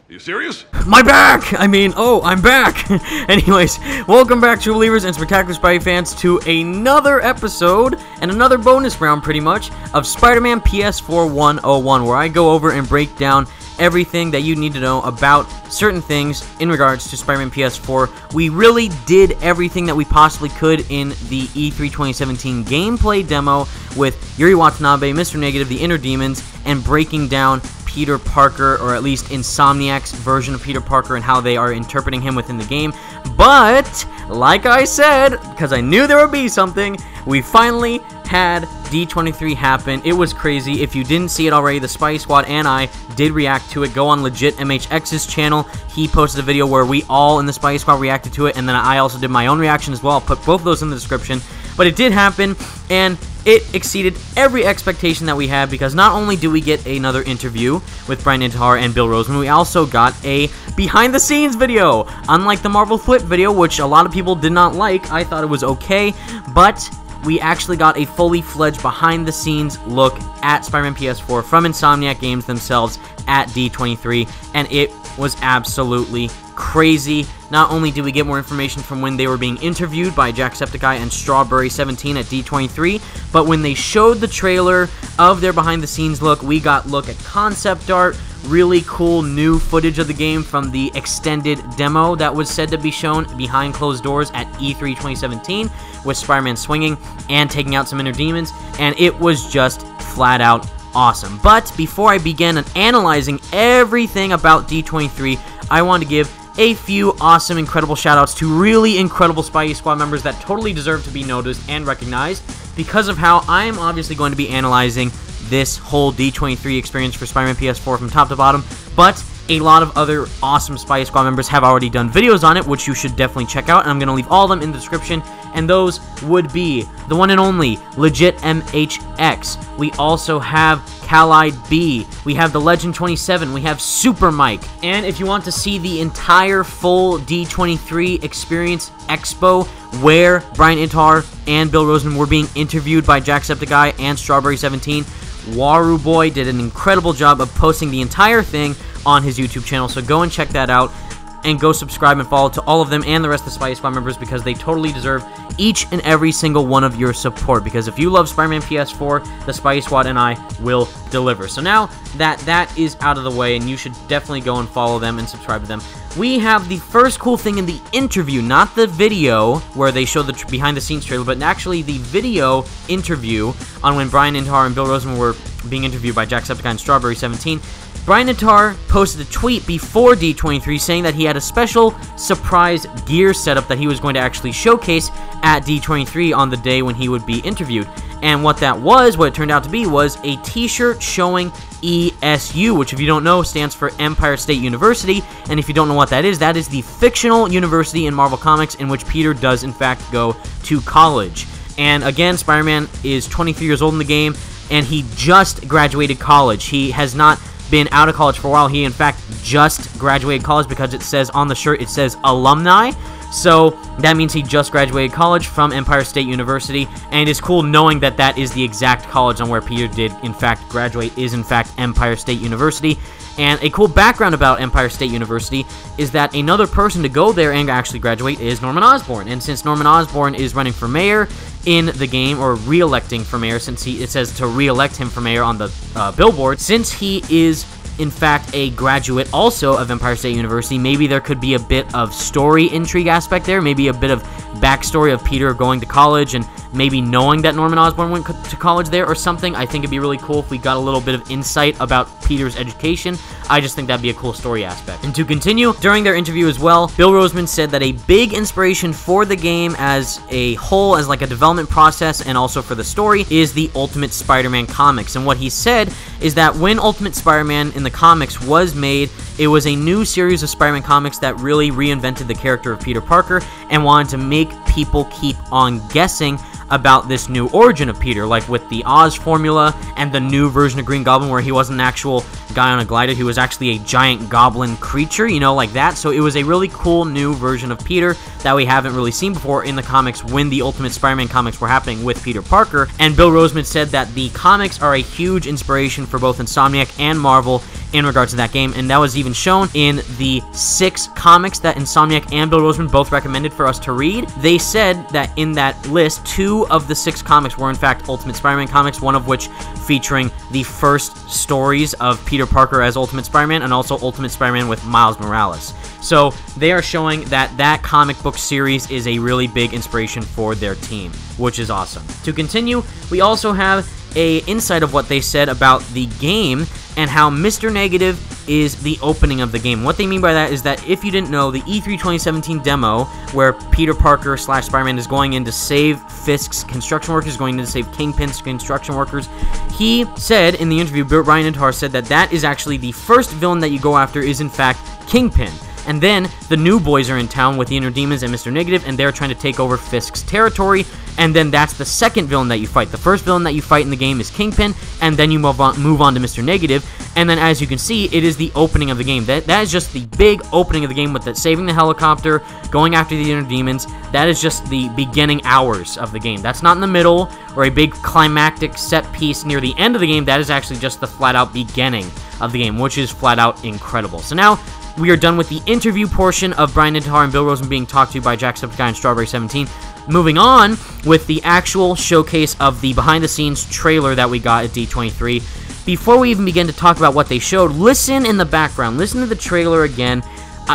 Are you serious? My back! I'm back! Anyways, welcome back, true believers and spectacular Spidey fans, to another episode, and another bonus round, pretty much, of Spider-Man PS4 101, where I go over and break down everything that you need to know about certain things in regards to Spider-Man PS4. We really did everything that we possibly could in the E3 2017 gameplay demo with Yuri Watanabe, Mr. Negative, the Inner Demons, and breaking down Peter Parker, or at least Insomniac's version of Peter Parker and how they are interpreting him within the game. But, like I said, because I knew there would be something, we finally had D23 happen. It was crazy. If you didn't see it already, the Spidey Squad and I did react to it. Go on Legit MHX's channel. He posted a video where we all in the Spidey Squad reacted to it, and then I also did my own reaction as well. I'll put both of those in the description. But it did happen, and it exceeded every expectation that we had, because not only do we get another interview with Brian Intihar and Bill Roseman, we also got a behind-the-scenes video. Unlike the Marvel Flip video, which a lot of people did not like, I thought it was okay, but we actually got a fully fledged behind-the-scenes look at Spider-Man PS4 from Insomniac Games themselves at D23, and it was absolutely crazy. Not only did we get more information from when they were being interviewed by Jacksepticeye and Strawberry17 at D23, but when they showed the trailer of their behind-the-scenes look, we got look at concept art, really cool new footage of the game from the extended demo that was said to be shown behind closed doors at E3 2017, with Spider-Man swinging and taking out some inner demons, and it was just flat out awesome. But before I begin analyzing everything about D23, I want to give a few awesome, incredible shoutouts to really incredible Spidey Squad members that totally deserve to be noticed and recognized because of how I am obviously going to be analyzing this whole D23 experience for Spider-Man PS4 from top to bottom, but a lot of other awesome Spidey Squad members have already done videos on it, which you should definitely check out, and I'm going to leave all of them in the description, and those would be the one and only Legit MHX. We also have Callide B, we have the Legend 27, we have Super Mike, and if you want to see the entire full D23 experience expo where Brian Intihar and Bill Roseman were being interviewed by Jacksepticeye and Strawberry17, Waru Boy did an incredible job of posting the entire thing on his YouTube channel, so go and check that out, and go subscribe and follow to all of them and the rest of the Spidey Squad members, because they totally deserve each and every single one of your support, because if you love Spider-Man PS4, the Spidey Squad and I will deliver. So now that that is out of the way, and you should definitely go and follow them and subscribe to them, we have the first cool thing in the interview, not the video where they show the behind-the-scenes trailer, but actually the video interview on when Brian Intihar and Bill Roseman were being interviewed by Jacksepticeye and Strawberry17. Brian Intihar posted a tweet before D23 saying that he had a special surprise gear setup that he was going to actually showcase at D23 on the day when he would be interviewed. And what that was, what it turned out to be, was a t-shirt showing ESU, which if you don't know stands for Empire State University, and if you don't know what that is the fictional university in Marvel Comics in which Peter does in fact go to college. And again, Spider-Man is 23 years old in the game, and he just graduated college. He has not been out of college for a while. He in fact just graduated college, because it says on the shirt, it says alumni, so that means he just graduated college from Empire State University, and it's cool knowing that that is the exact college on where Peter did in fact graduate, is in fact Empire State University. And a cool background about Empire State University is that another person to go there and actually graduate is Norman Osborn, and since Norman Osborn is running for mayor in the game, or re-electing for mayor, since it says to re-elect him for mayor on the billboard, since he is in fact a graduate also of Empire State University, maybe there could be a bit of story intrigue aspect there, maybe a bit of backstory of Peter going to college and maybe knowing that Norman Osborn went to college there or something. I think it'd be really cool if we got a little bit of insight about Peter's education. I just think that'd be a cool story aspect. And to continue, during their interview as well, Bill Roseman said that a big inspiration for the game as a whole, as like a development process, and also for the story, is the Ultimate Spider-Man comics. And what he said is that when Ultimate Spider-Man in the comics was made, it was a new series of Spider-Man comics that really reinvented the character of Peter Parker and wanted to make people keep on guessing about this new origin of Peter, like with the Oz formula and the new version of Green Goblin where he wasn't an actual guy on a glider who was actually a giant goblin creature, you know, like that. So it was a really cool new version of Peter that we haven't really seen before in the comics when the Ultimate Spider-Man comics were happening with Peter Parker. And Bill Roseman said that the comics are a huge inspiration for both Insomniac and Marvel in regards to that game, and that was even shown in the 6 comics that Insomniac and Bill Roseman both recommended for us to read. They said that in that list, 2 of the 6 comics were in fact Ultimate Spider-Man comics, one of which featuring the first stories of Peter Parker as Ultimate Spider-Man, and also Ultimate Spider-Man with Miles Morales. So they are showing that that comic book series is a really big inspiration for their team, which is awesome. To continue, we also have a insight of what they said about the game and how Mr. Negative is the opening of the game. What they mean by that is that if you didn't know, the E3 2017 demo where Peter Parker / Spider-Man is going in to save Fisk's construction workers, going in to save Kingpin's construction workers, he said in the interview, Brian Intar said that that is actually the first villain that you go after is in fact Kingpin. And then the new boys are in town with the Inner Demons and Mr. Negative, and they're trying to take over Fisk's territory. And then that's the second villain that you fight. The first villain that you fight in the game is Kingpin, and then you move on to Mr. Negative. And then, as you can see, it is the opening of the game. That is just the big opening of the game with the saving the helicopter, going after the Inner Demons. That is just the beginning hours of the game. That's not in the middle or a big climactic set piece near the end of the game. That is actually just the flat-out beginning of the game, which is flat-out incredible. So now we are done with the interview portion of Brian Intar and Bill Roseman being talked to by Jacksepticeye and Strawberry 17. Moving on with the actual showcase of the behind-the-scenes trailer that we got at D23. Before we even begin to talk about what they showed, listen in the background. Listen to the trailer again.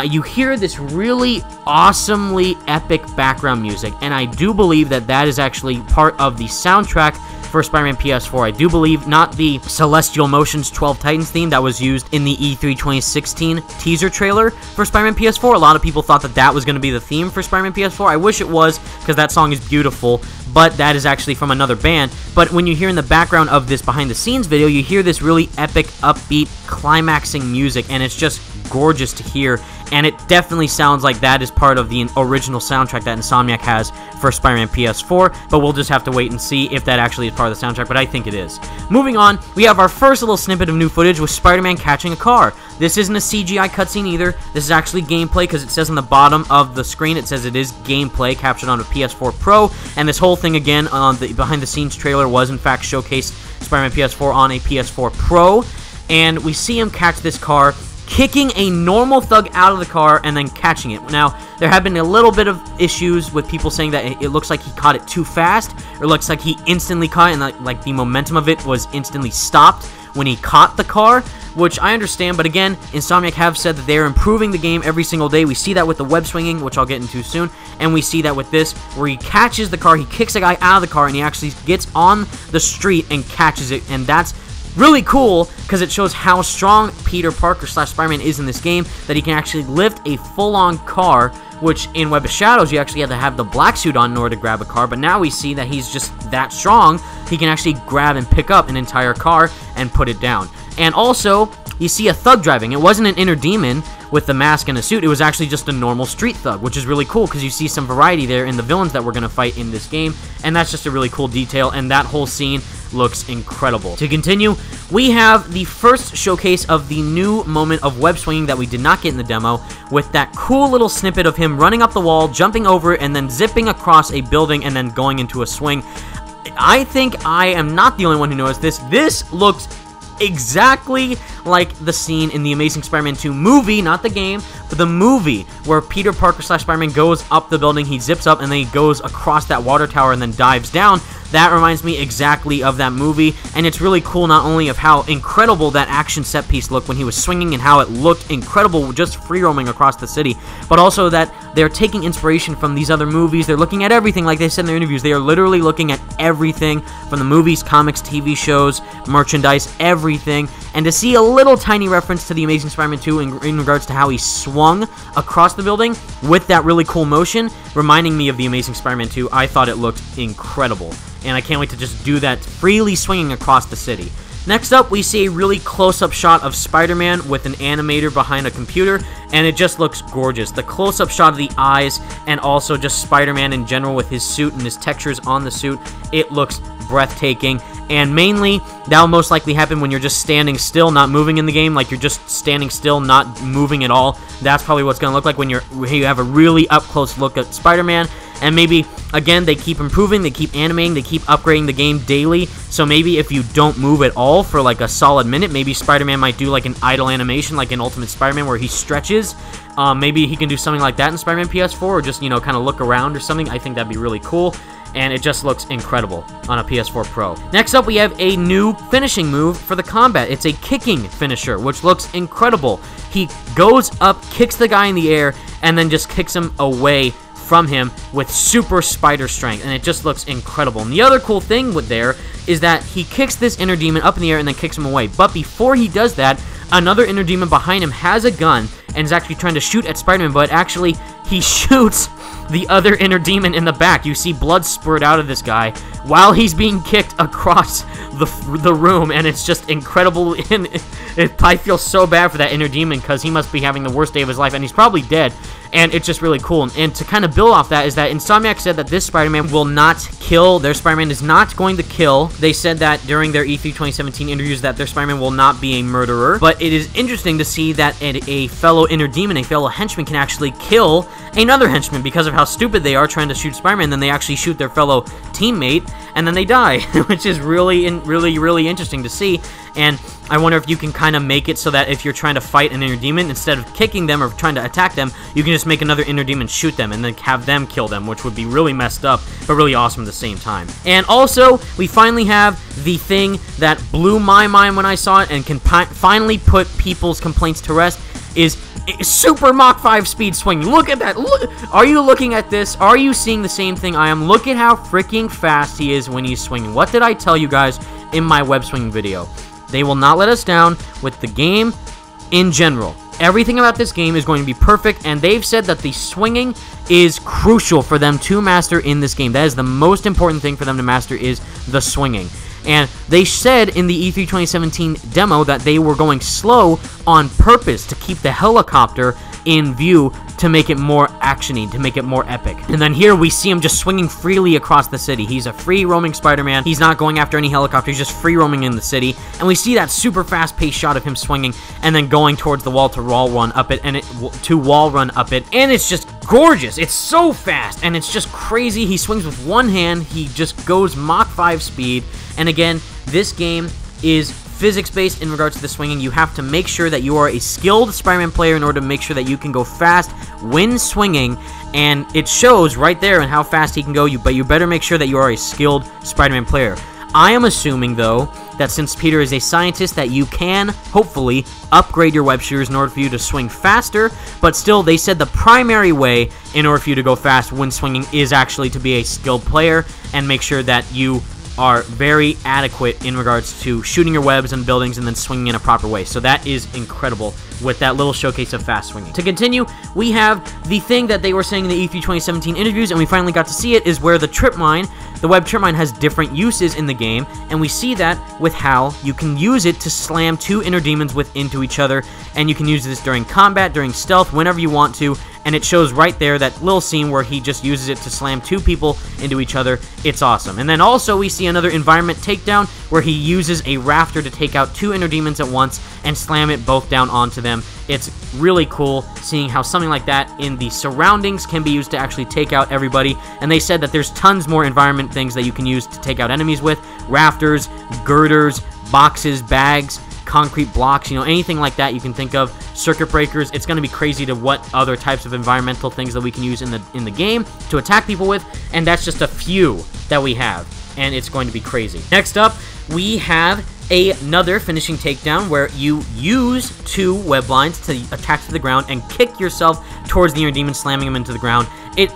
You hear this really awesomely epic background music, and I do believe that that is actually part of the soundtrack for Spider-Man PS4. I do believe not the Celestial Motions 12 Titans theme that was used in the E3 2016 teaser trailer for Spider-Man PS4. A lot of people thought that that was going to be the theme for Spider-Man PS4. I wish it was, because that song is beautiful, but that is actually from another band. But when you hear in the background of this behind-the-scenes video, you hear this really epic, upbeat, climaxing music, and it's just gorgeous to hear, and it definitely sounds like that is part of the original soundtrack that Insomniac has for Spider-Man PS4, but we'll just have to wait and see if that actually is part of the soundtrack, but I think it is. Moving on, we have our first little snippet of new footage with Spider-Man catching a car. This isn't a CGI cutscene either. This is actually gameplay, because it says on the bottom of the screen, it says it is gameplay captured on a PS4 Pro, and this whole thing again on the behind-the-scenes trailer was in fact showcased Spider-Man PS4 on a PS4 Pro, and we see him catch this car, kicking a normal thug out of the car and then catching it. Now, there have been a little bit of issues with people saying that it looks like he caught it too fast, or it looks like he instantly caught it, and like the momentum of it was instantly stopped when he caught the car, which I understand, but again, Insomniac have said that they're improving the game every single day. We see that with the web swinging, which I'll get into soon, and we see that with this, where he catches the car, he kicks a guy out of the car, and he actually gets on the street and catches it, and that's really cool, because it shows how strong Peter Parker / Spider-Man is in this game, that he can actually lift a full-on car, which in Web of Shadows, you actually had to have the black suit on in order to grab a car, but now we see that he's just that strong, he can actually grab and pick up an entire car and put it down. And also, you see a thug driving. It wasn't an inner demon with the mask and a suit, it was actually just a normal street thug, which is really cool, because you see some variety there in the villains that we're going to fight in this game, and that's just a really cool detail, and that whole scene looks incredible. To continue, we have the first showcase of the new moment of web swinging that we did not get in the demo, with that cool little snippet of him running up the wall, jumping over it, and then zipping across a building and then going into a swing. I think I am not the only one who noticed this. This looks exactly like the scene in the Amazing Spider-Man 2 movie, not the game, but the movie, where Peter Parker / Spider-Man goes up the building, he zips up, and then he goes across that water tower and then dives down. That reminds me exactly of that movie, and it's really cool not only of how incredible that action set piece looked when he was swinging and how it looked incredible just free roaming across the city, but also that they're taking inspiration from these other movies. They're looking at everything, like they said in their interviews. They are literally looking at everything from the movies, comics, TV shows, merchandise, everything, and to see a little tiny reference to the Amazing Spider-Man 2 in regards to how he swung across the building with that really cool motion, reminding me of the Amazing Spider-Man 2, I thought it looked incredible. And I can't wait to just do that freely swinging across the city. Next up, we see a really close-up shot of Spider-Man with an animator behind a computer, and it just looks gorgeous. The close-up shot of the eyes, and also just Spider-Man in general with his suit and his textures on the suit, it looks breathtaking. And mainly, that'll most likely happen when you're just standing still, not moving in the game, like you're just standing still, not moving at all. That's probably what's going to look like when you have a really up-close look at Spider-Man. And maybe, again, they keep improving, they keep animating, they keep upgrading the game daily. So maybe if you don't move at all for like a solid minute, maybe Spider-Man might do like an idle animation, like in Ultimate Spider-Man, where he stretches. Maybe he can do something like that in Spider-Man PS4, or just, you know, kind of look around or something. I think that'd be really cool. And it just looks incredible on a PS4 Pro. Next up, we have a new finishing move for the combat. It's a kicking finisher, which looks incredible. He goes up, kicks the guy in the air, and then just kicks him away from him with super spider strength, and it just looks incredible. And the other cool thing with there is that he kicks this inner demon up in the air and then kicks him away. But before he does that, another inner demon behind him has a gun and is actually trying to shoot at Spider-Man, but actually he shoots the other inner demon in the back. You see blood spurt out of this guy while he's being kicked across the room, and it's just incredible. And I feel so bad for that inner demon because he must be having the worst day of his life, and he's probably dead. And it's just really cool. And to kind of build off that is that Insomniac said that this Spider-Man will not kill. Their Spider-Man is not going to kill. They said that during their E3 2017 interviews that their Spider-Man will not be a murderer. But it is interesting to see that a fellow inner demon, a fellow henchman, can actually kill another henchman because of how stupid they are trying to shoot Spider-Man. Then they actually shoot their fellow teammate, and then they die, which is really interesting to see. And I wonder if you can kind of make it so that if you're trying to fight an inner demon, instead of kicking them or trying to attack them, you can just make another inner demon shoot them and then have them kill them, which would be really messed up, but really awesome at the same time. And also, we finally have the thing that blew my mind when I saw it and can finally put people's complaints to rest, is super Mach 5 speed swinging. Look at that. Look. Are you looking at this? Are you seeing the same thing I am? Look at how freaking fast he is when he's swinging. What did I tell you guys in my web swinging video? They will not let us down with the game in general. Everything about this game is going to be perfect, and they've said that the swinging is crucial for them to master in this game. That is the most important thing for them to master, is the swinging. And they said in the E3 2017 demo that they were going slow on purpose to keep the helicopter in view to make it more actiony, to make it more epic. And then here we see him just swinging freely across the city. He's a free roaming Spider-Man. He's not going after any helicopter. He's just free roaming in the city. And we see that super fast-paced shot of him swinging and then going towards the wall to wall run up it, and and it's just gorgeous. It's so fast, and it's just crazy. He swings with one hand. He just goes Mach 5 speed. And again, this game is physics-based in regards to the swinging. You have to make sure that you are a skilled Spider-Man player in order to make sure that you can go fast when swinging, and it shows right there in how fast he can go, but you better make sure that you are a skilled Spider-Man player. I am assuming, though, that since Peter is a scientist, that you can, hopefully, upgrade your web shooters in order for you to swing faster, but still, they said the primary way in order for you to go fast when swinging is actually to be a skilled player and make sure that you are very adequate in regards to shooting your webs and buildings and then swinging in a proper way. So that is incredible with that little showcase of fast swinging. To continue, we have the thing that they were saying in the E3 2017 interviews, and we finally got to see it, is where the trip mine, the web trip mine, has different uses in the game, and we see that with how you can use it to slam two inner demons into each other, and you can use this during combat, during stealth, whenever you want to, and it shows right there that little scene where he just uses it to slam two people into each other. It's awesome. And then also we see another environment takedown where he uses a rafter to take out two inner demons at once and slam it both down onto them. It's really cool seeing how something like that in the surroundings can be used to actually take out everybody. And they said that there's tons more environment things that you can use to take out enemies with. Rafters, girders, boxes, bags, concrete blocks, you know, anything like that you can think of. Circuit breakers. It's going to be crazy to what other types of environmental things that we can use in the game to attack people with, and that's just a few that we have, and it's going to be crazy. Next up, we have another finishing takedown where you use two web lines to attack to the ground and kick yourself towards the inner demon, slamming him into the ground.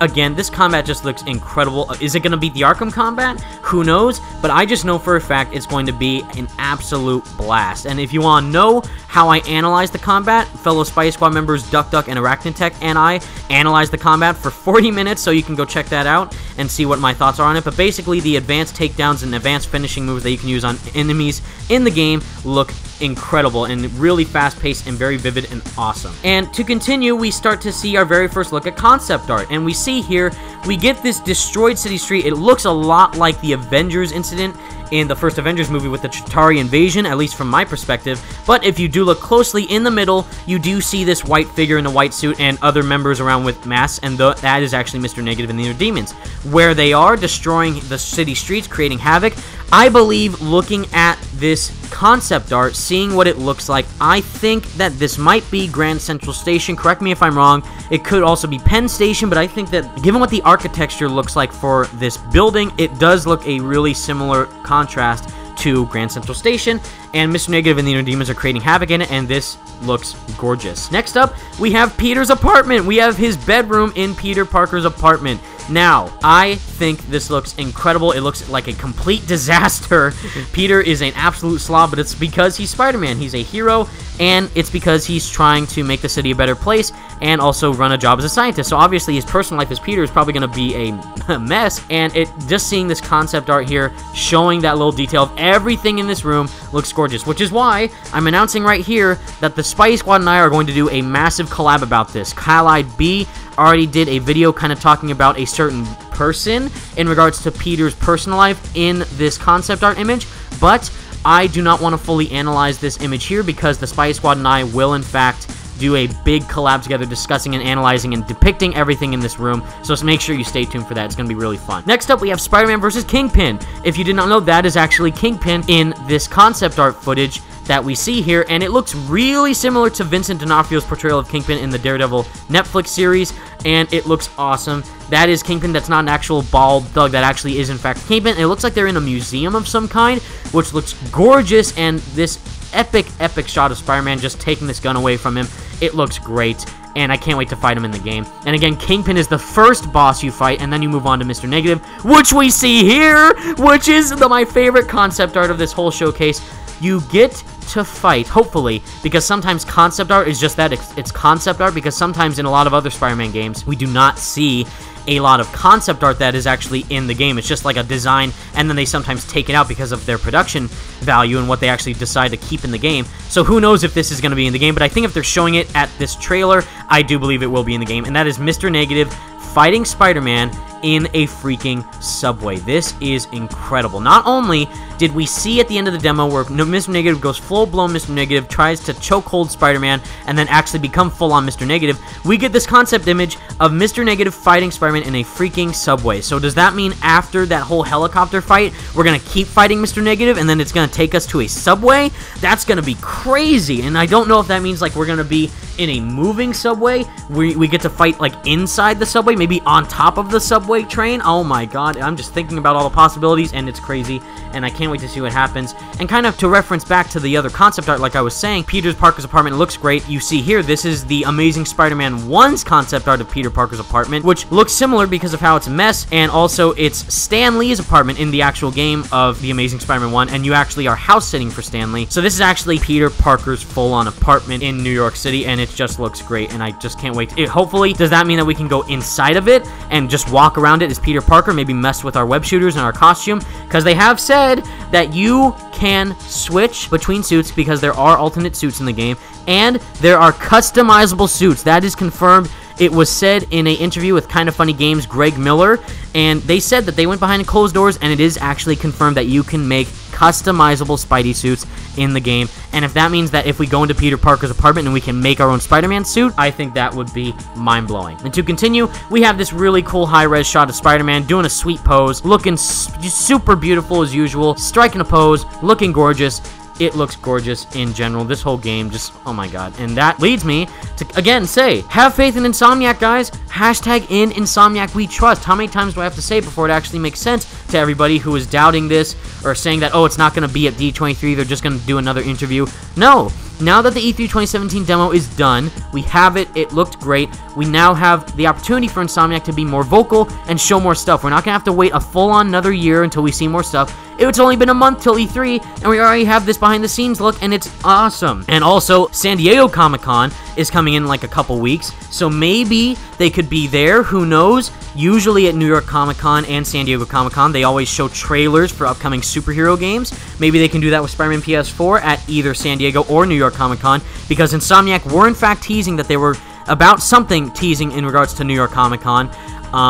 Again, this combat just looks incredible. Is it going to beat the Arkham combat? Who knows? But I just know for a fact it's going to be an absolute blast. And if you want to know how I analyze the combat. Fellow Spidey Squad members Duck Duck and Arachnitech and I analyzed the combat for 40 minutes, so you can go check that out and see what my thoughts are on it. But basically, the advanced takedowns and advanced finishing moves that you can use on enemies in the game look incredible and really fast-paced and very vivid and awesome. And to continue, we start to see our very first look at concept art, and we see here we get this destroyed city street. It looks a lot like the Avengers incident in the first Avengers movie with the Chitauri invasion, at least from my perspective. But if you do look closely in the middle, you do see this white figure in a white suit and other members around with masks, and that is actually Mr. Negative and the other demons, where they are destroying the city streets, creating havoc. I believe, looking at this concept art, seeing what it looks like, I think that this might be Grand Central Station. Correct me if I'm wrong. It could also be Penn Station, but I think that given what the architecture looks like for this building, it does look a really similar contrast to Grand Central Station, and Mr. Negative and the Inner Demons are creating havoc in it, and this looks gorgeous. Next up, we have Peter's apartment. We have his bedroom in Peter Parker's apartment. Now, I think this looks incredible. It looks like a complete disaster. Peter is an absolute slob, but it's because he's Spider-Man. He's a hero, and it's because he's trying to make the city a better place and also run a job as a scientist. So obviously, his personal life as Peter is probably going to be a mess, and just seeing this concept art here, showing that little detail of everything in this room looks gorgeous, which is why I'm announcing right here that the Spidey Squad and I are going to do a massive collab about this. Kyle B already did a video kind of talking about a certain person in regards to Peter's personal life in this concept art image, but I do not want to fully analyze this image here because the Spidey Squad and I will in fact do a big collab together discussing and analyzing and depicting everything in this room, so make sure you stay tuned for that. It's going to be really fun. Next up, we have Spider-Man versus Kingpin. If you did not know, that is actually Kingpin in this concept art footage that we see here, and it looks really similar to Vincent D'Onofrio's portrayal of Kingpin in the Daredevil Netflix series, and it looks awesome. That is Kingpin. That's not an actual bald thug. That actually is, in fact, Kingpin. It looks like they're in a museum of some kind, which looks gorgeous, and this epic shot of Spider-Man just taking this gun away from him. It looks great, and I can't wait to fight him in the game. And again, Kingpin is the first boss you fight, and then you move on to Mr. Negative, which we see here, which is my favorite concept art of this whole showcase. You get to fight, hopefully, because sometimes concept art is just that, it's concept art, because sometimes in a lot of other Spider-Man games, we do not see a lot of concept art that is actually in the game. It's just like a design, and then they sometimes take it out because of their production value and what they actually decide to keep in the game. So who knows if this is going to be in the game, but I think if they're showing it at this trailer, I do believe it will be in the game, and that is Mr. Negative fighting Spider-Man in a freaking subway. This is incredible. Not only did we see at the end of the demo where Mr. Negative goes full-blown Mr. Negative, tries to chokehold Spider-Man, and then actually become full-on Mr. Negative, we get this concept image of Mr. Negative fighting Spider-Man in a freaking subway. So does that mean after that whole helicopter fight, we're going to keep fighting Mr. Negative, and then it's going to take us to a subway? That's going to be crazy, and I don't know if that means like we're going to be in a moving subway. We get to fight like inside the subway, maybe on top of the subway train. Oh my god, I'm just thinking about all the possibilities, and it's crazy, and I can't wait to see what happens. And kind of to reference back to the other concept art, like I was saying, Peter Parker's apartment looks great. You see here, this is the Amazing Spider-Man 1's concept art of Peter Parker's apartment, which looks similar because of how it's a mess, and also it's Stan Lee's apartment in the actual game of the Amazing Spider-Man 1, and you actually are house sitting for Stan Lee. So this is actually Peter Parker's full-on apartment in New York City, and it just looks great, and I just can't wait. Hopefully, does that mean that we can go inside of it and just walk around it as Peter Parker, maybe mess with our web shooters and our costume? Because they have said that you can switch between suits because there are alternate suits in the game, and there are customizable suits. That is confirmed. It was said in an interview with Kinda Funny Games' Greg Miller, and they said that they went behind closed doors, and it is actually confirmed that you can make customizable Spidey suits in the game. And if that means that if we go into Peter Parker's apartment and we can make our own Spider-Man suit, I think that would be mind-blowing. And to continue, we have this really cool high-res shot of Spider-Man doing a sweet pose, looking just super beautiful as usual, striking a pose, looking gorgeous. It looks gorgeous in general. This whole game just, oh my god. And that leads me to, again, say, have faith in Insomniac, guys. Hashtag in Insomniac we trust. How many times do I have to say before it actually makes sense to everybody who is doubting this or saying that, oh, it's not going to be at D23, they're just going to do another interview? No. Now that the E3 2017 demo is done, we have it, it looked great, we now have the opportunity for Insomniac to be more vocal and show more stuff. We're not going to have to wait a full-on another year until we see more stuff. It's only been a month till E3, and we already have this behind-the-scenes look, and it's awesome. And also, San Diego Comic-Con is coming in like a couple weeks, so maybe they could be there, who knows? Usually at New York Comic-Con and San Diego Comic-Con, they always show trailers for upcoming superhero games. Maybe they can do that with Spider-Man PS4 at either San Diego or New York Comic-Con, because Insomniac were in fact teasing that they were about something teasing in regards to New York Comic-Con,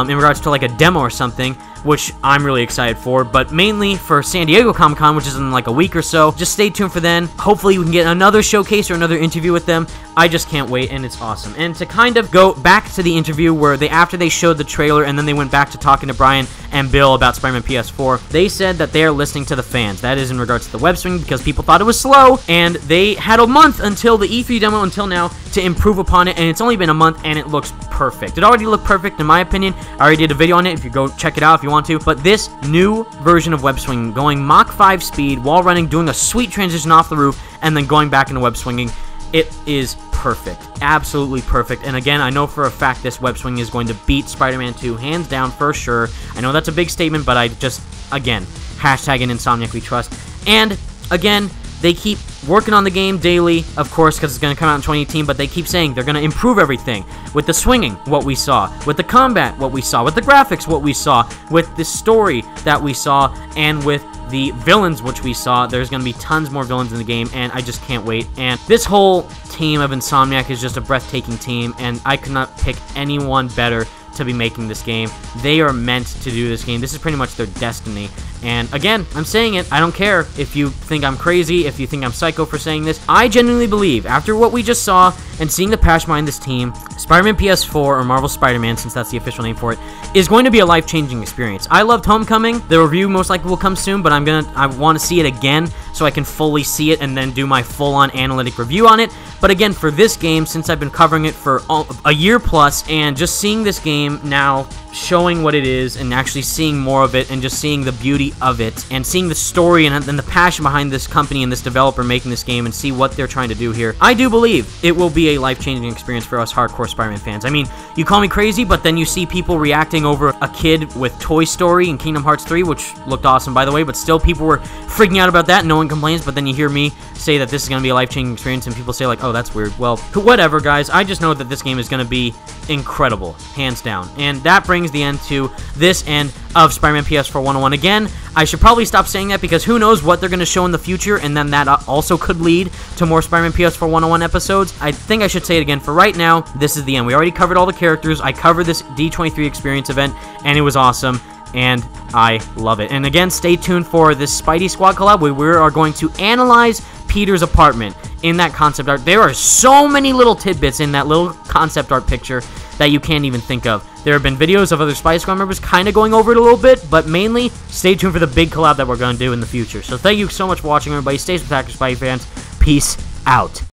in regards to like a demo or something, which I'm really excited for, but mainly for San Diego Comic-Con, which is in like a week or so. Just stay tuned for then. Hopefully we can get another showcase or another interview with them. I just can't wait, and it's awesome. And to kind of go back to the interview where after they showed the trailer and then they went back to talking to Brian and Bill about Spider-Man PS4, they said that they are listening to the fans. That is in regards to the web swing, because people thought it was slow, and they had a month until the E3 demo until now to improve upon it, and it's only been a month, and it looks perfect. It already looked perfect in my opinion. I already did a video on it if you go check it out if you want to, but this new version of web swinging, going Mach 5 speed while running, doing a sweet transition off the roof, and then going back into web swinging, it is perfect. Absolutely perfect. And again, I know for a fact this web swing is going to beat Spider-Man 2 hands down for sure. I know that's a big statement, but I just, again, hashtag in Insomniac we trust. And again, they keep working on the game daily, of course, because it's going to come out in 2018, but they keep saying they're going to improve everything. With the swinging, what we saw. With the combat, what we saw. With the graphics, what we saw. With the story that we saw. And with the villains, which we saw. There's going to be tons more villains in the game, and I just can't wait. And this whole team of Insomniac is just a breathtaking team, and I could not pick anyone better to be making this game. They are meant to do this game. This is pretty much their destiny. And again, I'm saying it. I don't care if you think I'm crazy, if you think I'm psycho for saying this. I genuinely believe, after what we just saw and seeing the passion behind this team, Spider-Man PS4, or Marvel Spider-Man, since that's the official name for it, is going to be a life-changing experience. I loved Homecoming. The review most likely will come soon, but I want to see it again so I can fully see it and then do my full-on analytic review on it. But again, for this game, since I've been covering it for a year plus, and just seeing this game now, showing what it is, and actually seeing more of it, and just seeing the beauty of it, and seeing the story and the passion behind this company and this developer making this game, and see what they're trying to do here, I do believe it will be a life-changing experience for us hardcore Spider-Man fans. I mean, you call me crazy, but then you see people reacting over a kid with Toy Story and Kingdom Hearts 3, which looked awesome, by the way, but still people were freaking out about that, no one complains, but then you hear me say that this is going to be a life-changing experience, and people say like, oh, that's weird. Well, whatever, guys. I just know that this game is going to be incredible, hands down. And that brings the end to this end of Spider-Man PS4 101. Again, I should probably stop saying that, because who knows what they're going to show in the future, and then that also could lead to more Spider-Man PS4 101 episodes. I think I should say it again. For right now, this is the end. We already covered all the characters. I covered this D23 experience event, and it was awesome, and I love it. And again, stay tuned for this Spidey Squad collab, where we are going to analyze Peter's apartment in that concept art. There are so many little tidbits in that little concept art picture that you can't even think of. There have been videos of other Spidey Squad members kind of going over it a little bit, but mainly stay tuned for the big collab that we're going to do in the future. So thank you so much for watching, everybody. Stay spectacular, Spidey fans. Peace out.